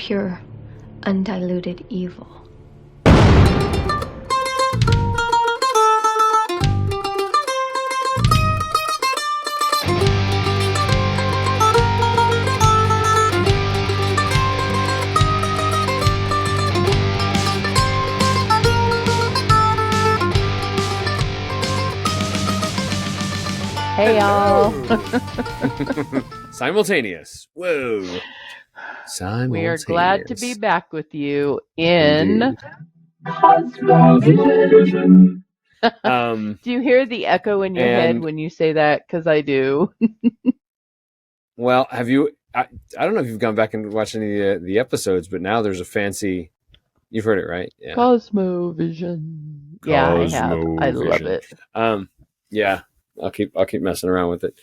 pure, undiluted evil. Hey, y'all. Simultaneous. Whoa. Simultaneous. We are glad to be back with you in CosmoVision. Do you hear the echo in your head when you say that? Because I do. Well, have you? I don't know if you've gone back and watched any of the episodes, but now there's a fancy. You've heard it, right? Yeah. CosmoVision. Yeah, I have. I love it. Yeah, I'll keep messing around with it.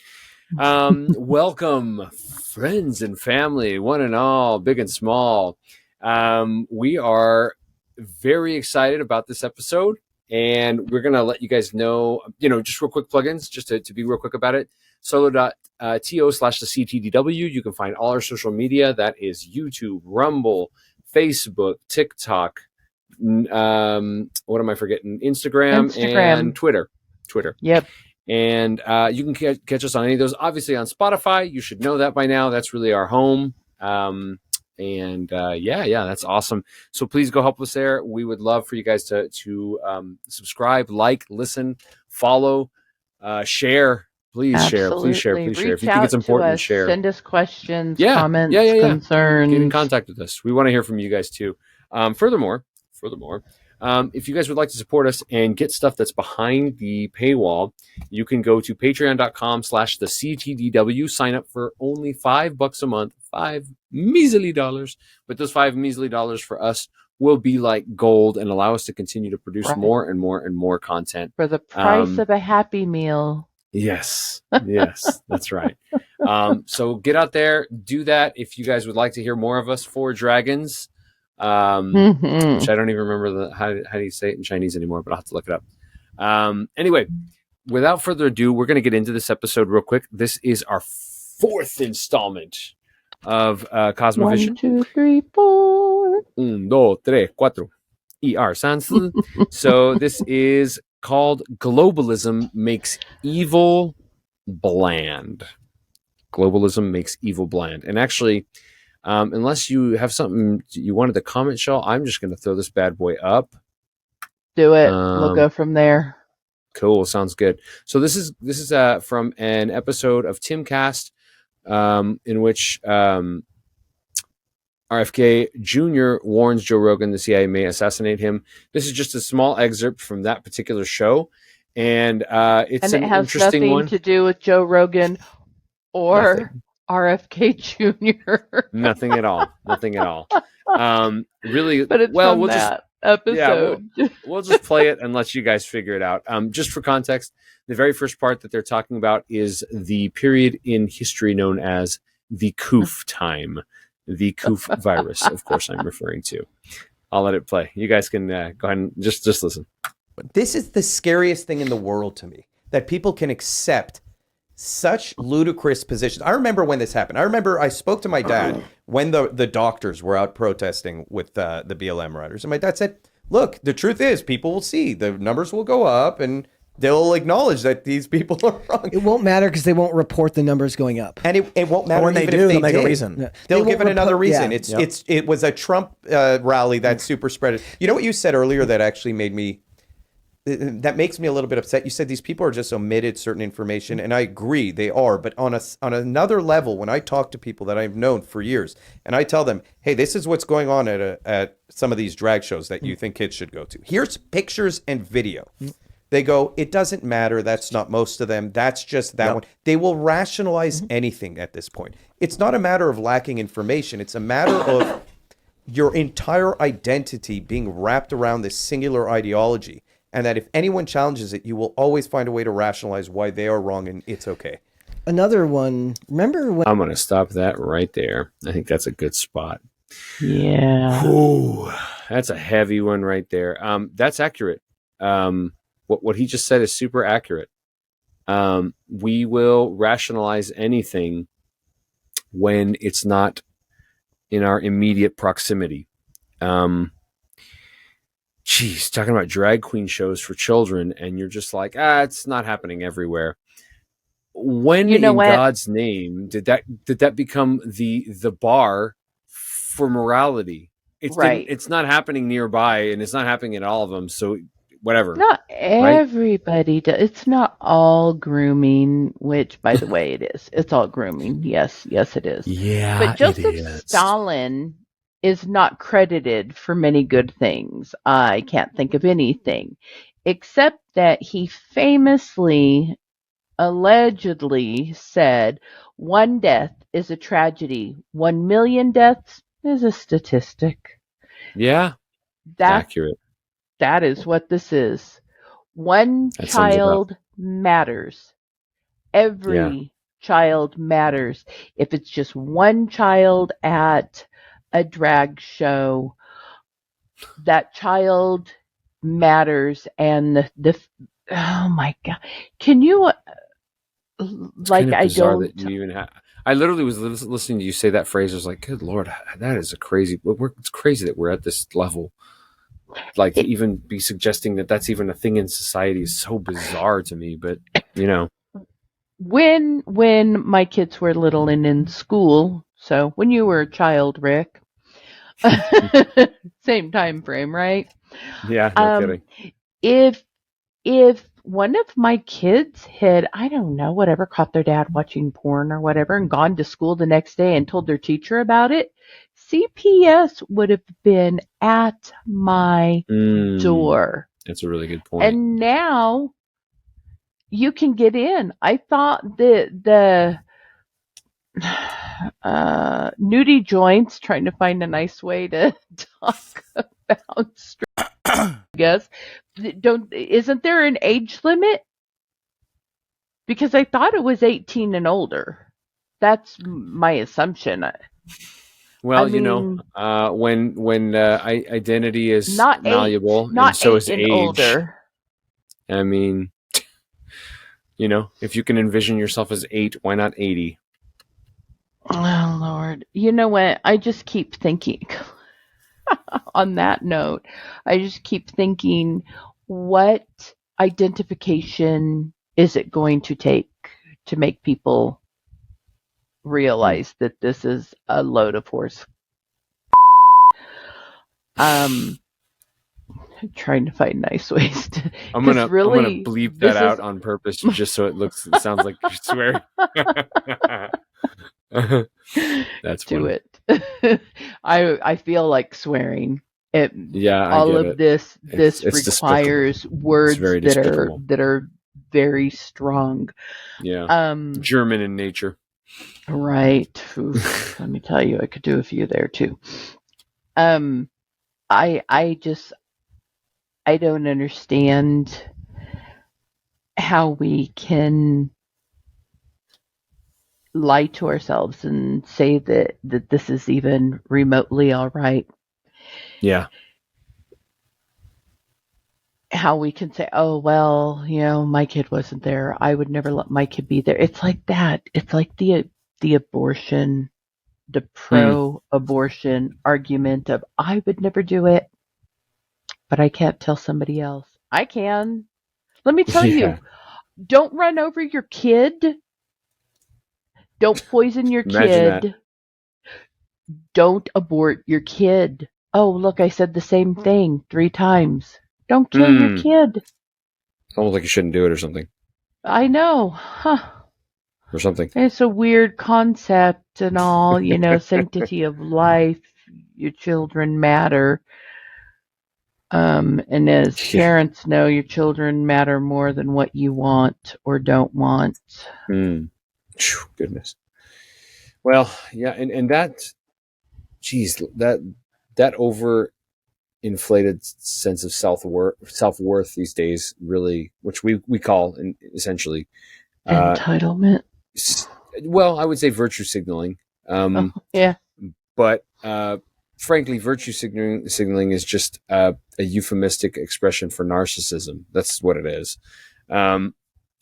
Welcome, friends and family, one and all, big and small. We are very excited about this episode, and we're going to let you guys know, just real quick plugins, just to be real quick about it. Solo.to/the-CTDW. You can find all our social media. That is YouTube, Rumble, Facebook, TikTok. What am I forgetting? Instagram. And Twitter. Yep. And you can catch us on any of those. Obviously on Spotify. You should know that by now. That's really our home. Yeah, that's awesome. So please go help us there. We would love for you guys to subscribe, like, listen, follow, share. Please Absolutely. share. If you Reach think it's important, share. Send us questions, comments, concerns. Get in contact with us. We want to hear from you guys too. Furthermore, if you guys would like to support us and get stuff that's behind the paywall, you can go to patreon.com/the-CTDW. Sign up for only $5 a month, $5 measly dollars. But those $5 measly dollars for us will be like gold and allow us to continue to produce more and more and more content. For the price of a Happy Meal. Yes, that's right. So get out there, do that. If you guys would like to hear more of us, Four Dragons, which I don't even remember how do you say it in Chinese anymore, but I'll have to look it up. Anyway, without further ado, we're going to get into this episode real quick. This is our 4th installment of CosmoVision. 1, 2, 3, 4. 1, 2, 3, 4. So this is called Globalism Makes Evil Bland. Globalism makes evil bland. And actually, unless you have something you wanted to comment, Shaw, I'm just going to throw this bad boy up. Do it. We'll go from there. Cool. Sounds good. So this is from an episode of TimCast in which RFK Jr. warns Joe Rogan the CIA may assassinate him. This is just a small excerpt from that particular show. And it's an interesting one. It has nothing to do with Joe Rogan or RFK Jr. Nothing at all. Really, but it's from that episode. Yeah, we'll just play it and let you guys figure it out. Just for context, the very first part that they're talking about is the period in history known as the Coof time. The Coof virus, of course, I'm referring to. I'll let it play. You guys can go ahead and just listen. This is the scariest thing in the world to me, that people can accept such ludicrous positions. I remember when this happened. I spoke to my dad when the doctors were out protesting with the BLM riders. And my dad said, look, the truth is people will see. The numbers will go up and they'll acknowledge that these people are wrong. It won't matter because they won't report the numbers going up. And it won't matter when even they do, if they'll make a reason. Yeah. They'll give it another reason. Yeah. It was a Trump rally that super spread it. You know what you said earlier that actually that makes me a little bit upset. You said these people are just omitted certain information, and I agree they are. But on another level, when I talk to people that I've known for years, and I tell them, "Hey, this is what's going on at some of these drag shows that you think kids should go to. Here's pictures and video." They go, "It doesn't matter. That's not most of them. That's just that one." They will rationalize anything at this point. It's not a matter of lacking information. It's a matter of your entire identity being wrapped around this singular ideology. And that if anyone challenges it, you will always find a way to rationalize why they are wrong and it's okay. Another one, remember when... I'm going to stop that right there. I think that's a good spot. Yeah. Ooh, that's a heavy one right there. That's accurate. What he just said is super accurate. We will rationalize anything when it's not in our immediate proximity. Talking about drag queen shows for children, and you're just like, it's not happening everywhere. When in God's name did that become the bar for morality? It's not happening nearby, and it's not happening at all of them. So whatever. Not everybody does. It's not all grooming, which, by the way, it is. It's all grooming. Yes, it is. Yeah, but Joseph Stalin is not credited for many good things. I can't think of anything, except that he famously, allegedly said, 1 death is a tragedy. 1 million deaths is a statistic. Yeah, that's accurate. That is what this is. One child matters. Every child matters. If it's just one child at a drag show, that child matters. And oh my God. Can you, I literally was listening to you say that phrase. I was like, good Lord, that is it's crazy that we're at this level. Like, to even be suggesting that that's even a thing in society is so bizarre to me. But, when my kids were little and in school, so when you were a child, Rick, same time frame, right? Yeah, no kidding. If one of my kids had, I don't know, whatever, caught their dad watching porn or whatever and gone to school the next day and told their teacher about it, CPS would have been at my door. That's a really good point. And now you can get in. I thought the nudie joints, trying to find a nice way to talk about I guess, isn't there an age limit? Because I thought it was 18 and older. That's my assumption. Well, when identity is not malleable, not and so is age. Older. I mean, if you can envision yourself as 8, why not 80? Oh Lord, you know what? I just keep thinking. On that note, I just keep thinking, what identification is it going to take to make people realize that this is a load of horse? I'm trying to find nice ways to. I'm gonna bleep that out on purpose, just so it sounds like you're swearing. That's do funny. it. I feel like swearing. All of this requires words that are very strong. Yeah. German in nature. Right. Oof, let me tell you, I could do a few there too. I don't understand how we can lie to ourselves and say that this is even remotely all right. Yeah. How we can say, oh, well, my kid wasn't there. I would never let my kid be there. It's like that. It's like the abortion, the pro-abortion argument of, I would never do it, but I can't tell somebody else. I can. Let me tell you, don't run over your kid. Don't poison your kid. Don't abort your kid. Oh, look, I said the same thing 3 times. Don't kill your kid. It's almost like you shouldn't do it or something. I know. Huh. Or something. It's a weird concept and all, sanctity of life. Your children matter. And as parents know, your children matter more than what you want or don't want. Goodness. Well, yeah, and that, that over-inflated sense of self-worth these days, really, which we call essentially entitlement. Well, I would say virtue signaling. Yeah. But frankly, virtue signaling is just a euphemistic expression for narcissism. That's what it is.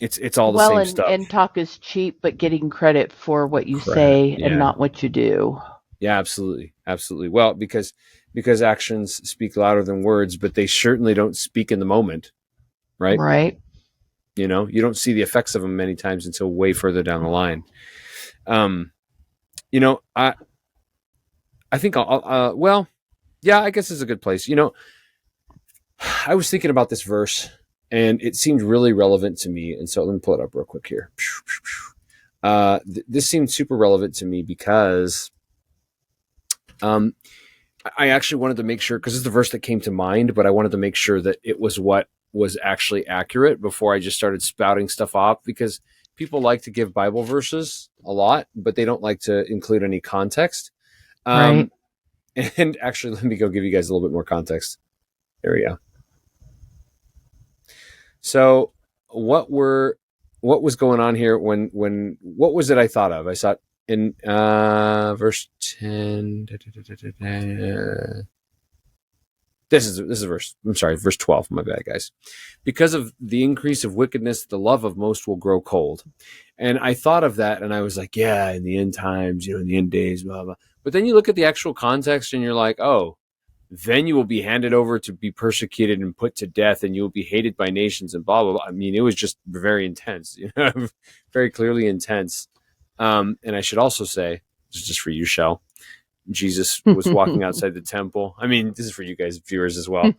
It's all the same stuff. And talk is cheap, but getting credit for what you say and not what you do. Yeah, absolutely. Absolutely. Well, because actions speak louder than words, but they certainly don't speak in the moment, right? Right. You know, you don't see the effects of them many times until way further down the line. You know, I think well, yeah, I guess it's a good place. You know, I was thinking about this verse and it seemed really relevant to me. And so let me pull it up real quick here. This seemed super relevant to me because I actually wanted to make sure, because it's the verse that came to mind, but I wanted to make sure that it was what was actually accurate before I just started spouting stuff off, because people like to give Bible verses a lot, but they don't like to include any context. Right. And actually, let me go give you guys a little bit more context. There we go. So what was going on here when what was it I thought of? I saw it in verse 10. This is verse. I'm sorry, verse 12. My bad, guys. Because of the increase of wickedness, the love of most will grow cold. And I thought of that, and I was like, yeah, in the end times, you know, in the end days, blah blah. But then you look at the actual context, and you're like, oh, then you will be handed over to be persecuted and put to death, and you will be hated by nations, and blah blah blah. I mean, it was just very intense, you know, very clearly intense. And I should also say, this is just for you, Shell. Jesus was walking outside the temple. I mean, this is for you guys, viewers, as well.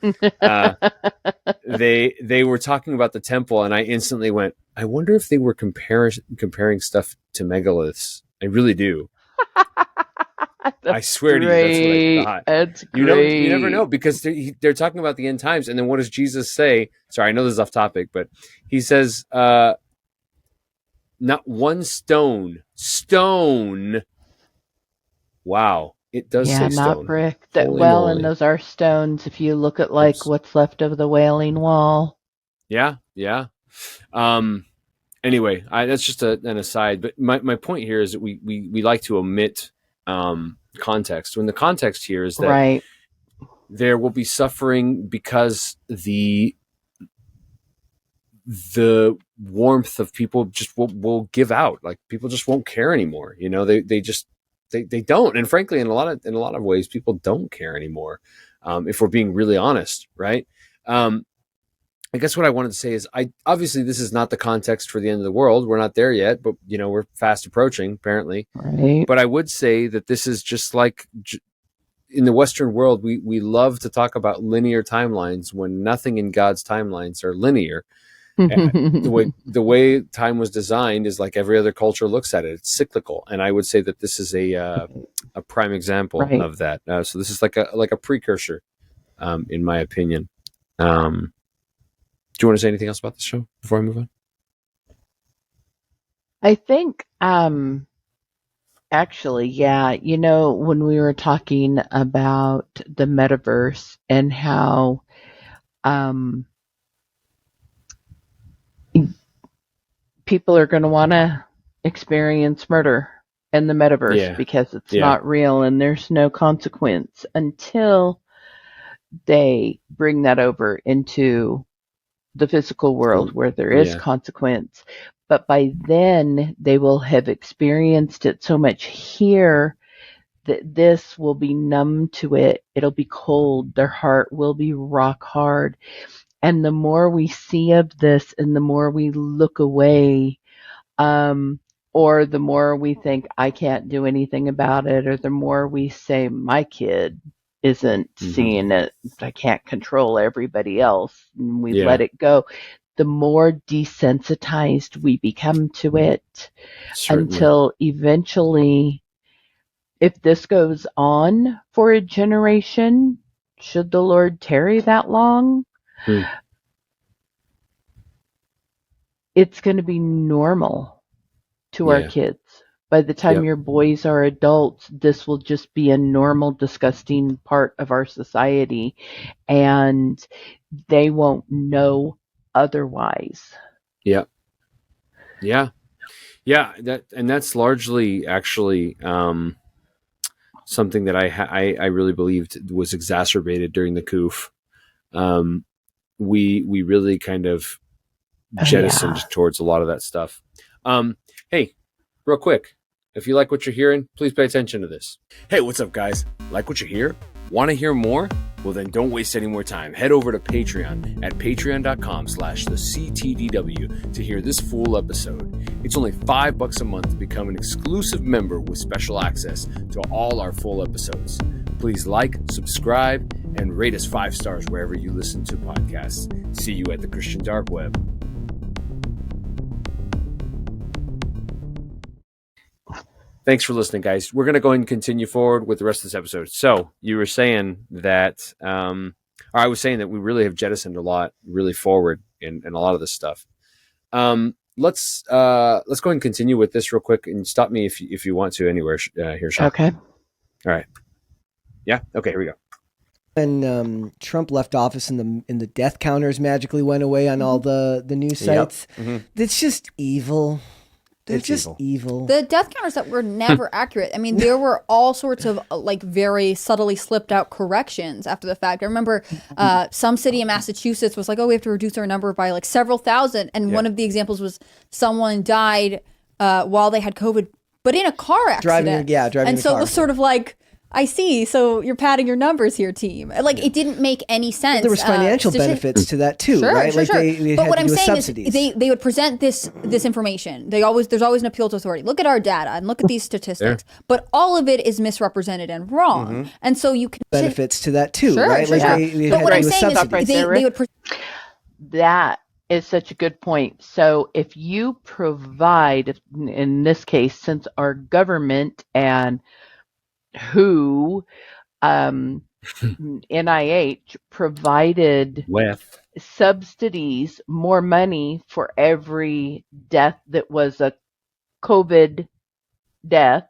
They were talking about the temple, and I instantly went, I wonder if they were comparing stuff to megaliths. I really do. I swear to you, that's what I thought. That's You great. never know, because they're talking about the end times, and then what does Jesus say? Sorry, I know this is off topic, but he says, "Not one stone." Wow, it does Yeah, say not stone. brick. Holy Well, and moly. those are stones. If you look at like Oops. what's left of the Wailing Wall. Yeah. Anyway, that's just an aside. But my point here is that we like to omit context. When the context here is that Right. there will be suffering because the warmth of people just will give out. Like, people just won't care anymore. You know, they just they don't. And frankly, in a lot of ways, people don't care anymore. If we're being really honest, right? I guess what I wanted to say is, obviously this is not the context for the end of the world. We're not there yet, but you know, we're fast approaching, apparently. Right. But I would say that this is just like in the Western world, we love to talk about linear timelines when nothing in God's timelines are linear. The way time was designed is like every other culture looks at it. It's cyclical, and I would say that this is a prime example Right. of that. So this is like a precursor, in my opinion. Do you want to say anything else about the show before I move on? I think actually, yeah, you know, when we were talking about the metaverse and how people are going to want to experience murder in the metaverse because it's not real and there's no consequence until they bring that over into the physical world where there is consequence. But by then they will have experienced it so much here that this will be numb to it. It'll be cold. Their heart will be rock hard. And the more we see of this and the more we look away, or the more we think, I can't do anything about it, or the more we say, my kid isn't seeing it, I can't control everybody else, and we let it go, the more desensitized we become to it. Certainly. Until eventually, if this goes on for a generation, should the Lord tarry that long, it's going to be normal to our kids. By the time your boys are adults, this will just be a normal, disgusting part of our society, and they won't know otherwise. Yeah. That's largely actually something that I really believed was exacerbated during the coup. We really kind of jettisoned towards a lot of that stuff. Hey, real quick, if you like what you're hearing, please pay attention to this. Hey, what's up, guys? Like what you hear? Want to hear more? Well, then don't waste any more time. Head over to Patreon at patreon.com/thectdw to hear this full episode. It's only $5 a month to become an exclusive member with special access to all our full episodes. Please like, subscribe, and rate us 5 stars wherever you listen to podcasts. See you at the Christian Dark Web. Thanks for listening, guys. We're going to go ahead and continue forward with the rest of this episode. So you were saying that, or I was saying that we really have jettisoned a lot really forward in a lot of this stuff. Let's go ahead and continue with this real quick, and stop me if you want to anywhere here, Sean. Okay. All right. Yeah. Okay. Here we go. When Trump left office and the death counters magically went away on all the news sites, it's just evil. They're just evil. The death counters that were never accurate. I mean, there were all sorts of like very subtly slipped out corrections after the fact. I remember some city in Massachusetts was like, oh, we have to reduce our number by like several thousand. And one of the examples was someone died while they had COVID, but in a car accident. Driving and a so car. it was sort of like, I see. So you're padding your numbers here, team. Like it didn't make any sense. Well, there was financial benefits to that too, right? Sure. They but had what to I'm do with saying subsidies. is they would present this information. There's always an appeal to authority. Look at our data and look at these statistics. But all of it is misrepresented and wrong. And so you can benefits to that too, Sure, right? sure, Like sure. they But had what to I'm do with saying is subsidies. they would. That is such a good point. So if you provide, in this case, since our government and WHO, NIH provided subsidies, more money for every death that was a COVID death,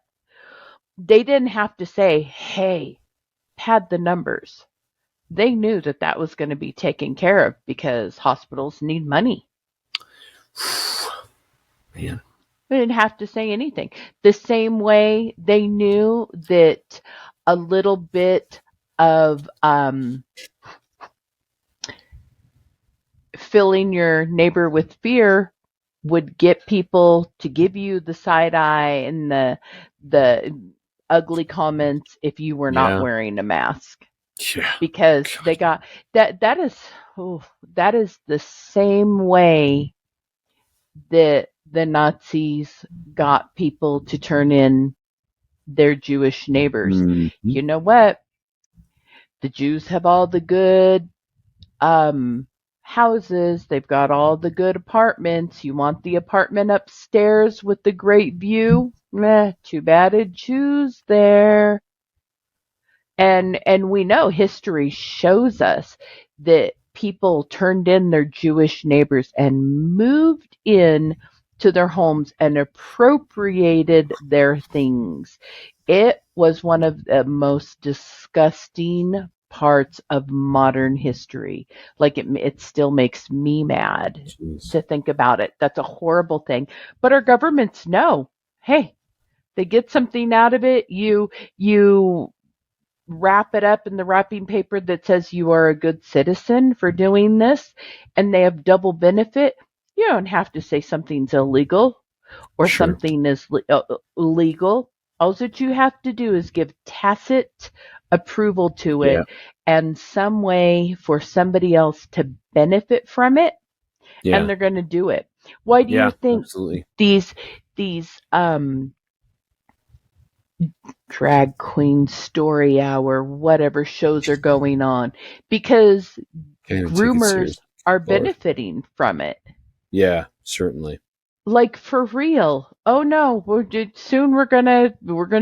they didn't have to say, hey, pad the numbers. They knew that was going to be taken care of because hospitals need money. Man. They didn't have to say anything. The same way they knew that a little bit of filling your neighbor with fear would get people to give you the side eye and the ugly comments if you were not wearing a mask. Yeah. Because they got that is the same way that the Nazis got people to turn in their Jewish neighbors. Mm-hmm. You know what? The Jews have all the good houses. They've got all the good apartments. You want the apartment upstairs with the great view? Meh, too bad a Jew's there. And we know history shows us that people turned in their Jewish neighbors and moved in to their homes and appropriated their things. It was one of the most disgusting parts of modern history. Like it still makes me mad to think about it. That's a horrible thing. But our governments know, hey, they get something out of it. You wrap it up in the wrapping paper that says you are a good citizen for doing this, and they have double benefit. You don't have to say something's illegal or something is legal. All that you have to do is give tacit approval to it and some way for somebody else to benefit from it, and they're going to do it. Why do you think these drag queen story hour, whatever shows are going on? Because groomers are benefiting from it. Yeah, certainly. Like for real. Oh no, soon we're gonna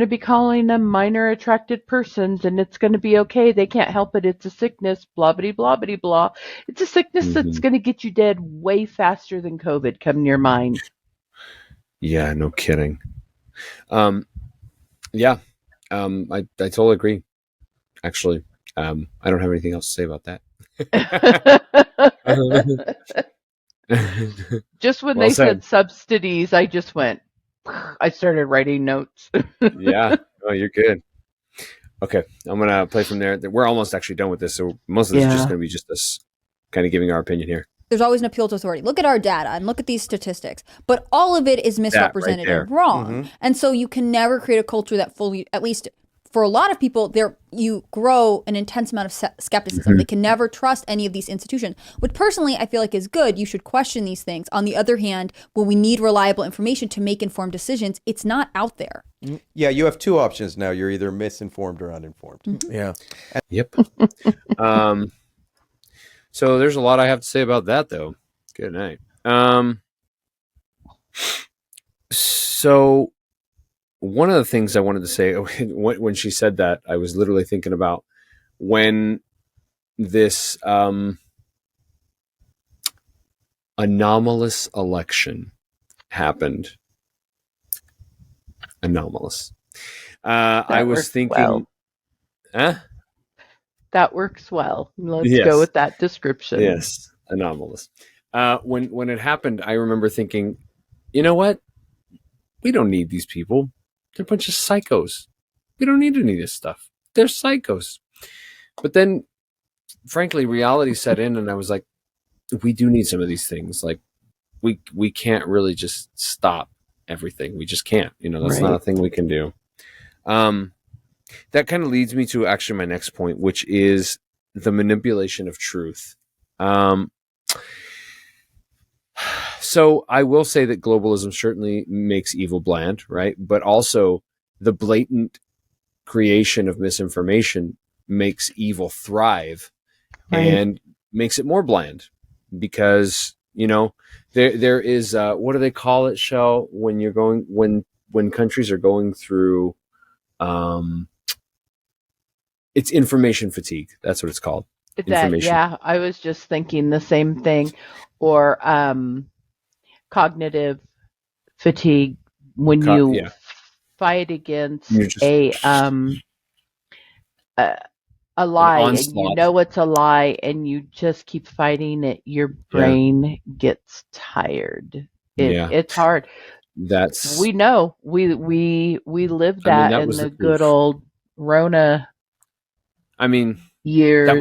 be calling them minor attracted persons, and it's gonna be okay. They can't help it. It's a sickness. Blah blah blah blah blah. It's a sickness that's gonna get you dead way faster than COVID. Come to your mind. Yeah, no kidding. I totally agree. Actually, I don't have anything else to say about that. Just when they said subsidies, I just went. I started writing notes. Yeah. Oh, you're good. Okay, I'm gonna play from there. We're almost actually done with this, so most of this is just gonna be just us kind of giving our opinion here. there's always an appeal to authority. Look at our data and look at these statistics. But all of it is misrepresented there. and wrong. And so you can never create a culture that fully, at least for a lot of people, you grow an intense amount of skepticism. They can never trust any of these institutions, which personally I feel like is good. You should question these things. On the other hand, when we need reliable information to make informed decisions, it's not out there. Yeah, you have two options now. You're either misinformed or uninformed. Yeah. Yep. So there's a lot I have to say about that, though. Good night. So one of the things I wanted to say when she said that, I was literally thinking about when this anomalous election happened. Anomalous. I was thinking, that works well. Let's Yes. go with that description. Yes, anomalous. When it happened, I remember thinking, you know what? We don't need these people. They're a bunch of psychos. We don't need any of this stuff. They're psychos. But then, frankly, reality set in, and I was like, we do need some of these things. Like, we can't really just stop everything. We just can't. That's not a thing we can do. That kind of leads me to actually my next point, which is the manipulation of truth. So I will say that globalism certainly makes evil bland, right? But also the blatant creation of misinformation makes evil thrive and makes it more bland because, there is, what do they call it, Shell, when countries are going through, it's information fatigue. That's what it's called. Yeah, I was just thinking the same thing. Or cognitive fatigue when you fight against a lie and you know it's a lie and you just keep fighting it. Your brain gets tired. It's hard. We know we lived that in the good old Rona. Years. That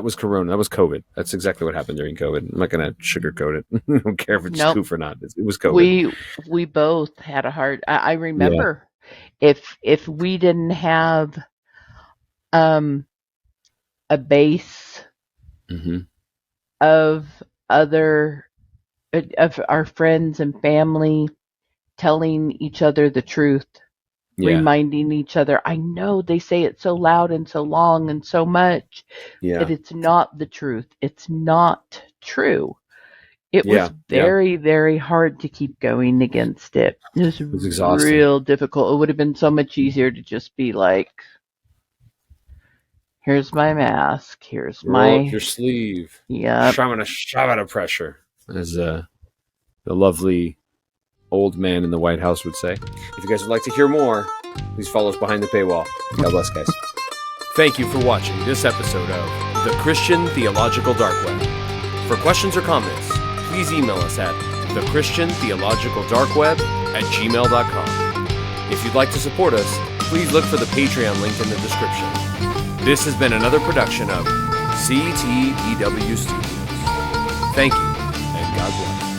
was Corona. That was COVID. That's exactly what happened during COVID. I'm not going to sugarcoat it. I don't care if it's proof or not. It was COVID. We both had a hard. I remember if we didn't have a base of our friends and family telling each other the truth. Reminding each other, I know they say it so loud and so long and so much, but it's not the truth. It's not true. It was very, very hard to keep going against it. It was exhausting. Real difficult. It would have been so much easier to just be like, here's my mask. Here's Roll up your sleeve. Yeah. Shove out of pressure, as the lovely old man in the White House would say. If you guys would like to hear more, please follow us behind the paywall. God bless, guys. Thank you for watching this episode of The Christian Theological Dark Web. For questions or comments, please email us at thechristiantheologicaldarkweb@gmail.com. If you'd like to support us, please look for the Patreon link in the description. This has been another production of CTEW Studios. Thank you, and God bless.